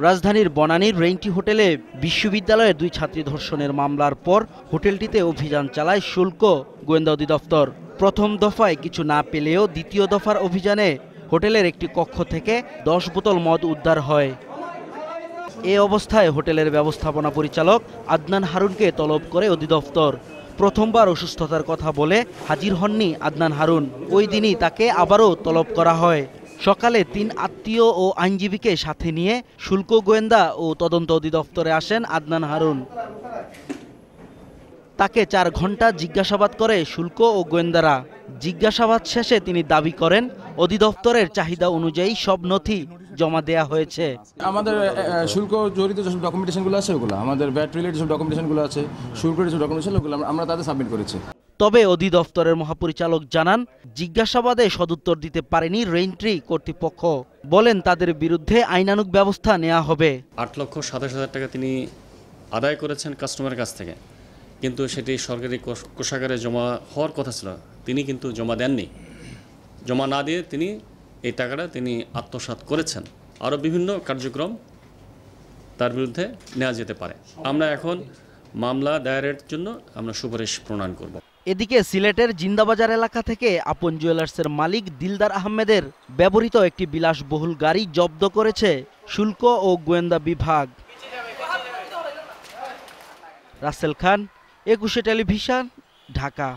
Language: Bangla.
রাজধানীর বনানীর রেইনটি হোটেলে বিশ্ববিদ্যালয়ের 2 ছাত্রী ধর্ষণের মামলার পর হোটেলটিতে অভিযান চালায় শুল্ক গোয়েন্দা অধিদপ্তর। প্রথম দফায় কিছু না পেলেও দ্বিতীয় দফার অভিযানে হোটেলের একটি কক্ষ থেকে 10 বোতল মদ উদ্ধার হয়। এ অবস্থায় হোটেলের ব্যবস্থাপনা পরিচালক আদনান হারুনকে তলব করে অধিদপ্তর। প্রথমবার অসুস্থতার কথা বলে হাজির হননি আদনান হারুন। ওই দিনই তাকে আবারও তলব করা হয়। সকালে 3 আত্মীয় ও আইনজীবীকে সাথে নিয়ে শুল্ক গোয়েন্দা ও তদন্ত অধিদপ্তরে আসেন আদনান হারুন। তাকে 4 ঘন্টা জিজ্ঞাসাবাদ করে শুল্ক ও গোয়েন্দারা। জিজ্ঞাসাবাদ শেষে তিনি দাবি করেন অধিদপ্তরের চাহিদা অনুযায়ী সব নথি জমা দেয়া হয়েছে। আমাদের শুল্ক জড়িত যেসব ডকুমেন্টেশনগুলো আছে ওগুলো, আমাদের ভ্যাট রিলেটেড যেসব ডকুমেন্টেশনগুলো আছে, শুল্ক যেসব ডকুমেন্টেশন ওগুলো আমরা তাদের সাবমিট করেছি। তবে অধিদপ্তরের মহাপরিচালক জানান জিজ্ঞাসাবাদে সদুত্তর দিতে পারেনি রেইনট্রি কর্তৃপক্ষ। বলেন তাদের বিরুদ্ধে আইনানুগ ব্যবস্থা নেওয়া হবে। 8,27,000 টাকা তিনি আদায় করেছেন কাস্টমারের কাছ থেকে, কিন্তু সেটি সরকারি কোষাগারে জমা হওয়ার কথা ছিল, তিনি কিন্তু জমা দেননি। জমা না দিয়ে তিনি এই টাকাটা তিনি আত্মসাৎ করেছেন। আরও বিভিন্ন কার্যক্রম তার বিরুদ্ধে নেওয়া যেতে পারে। আমরা এখন মামলা দায়েরের জন্য আমরা সুপারিশ প্রণয়ন করব। এদিকে সিলেটের জিন্দাবাজার এলাকা থেকে আপন জুয়েলার্সের মালিক দিলদার আহমেদের ব্যবহৃত একটি বিলাসবহুল গাড়ি জব্দ করেছে শুল্ক ও গোয়েন্দা বিভাগ। রাসেল খান, 21 টেলিভিশন, ঢাকা।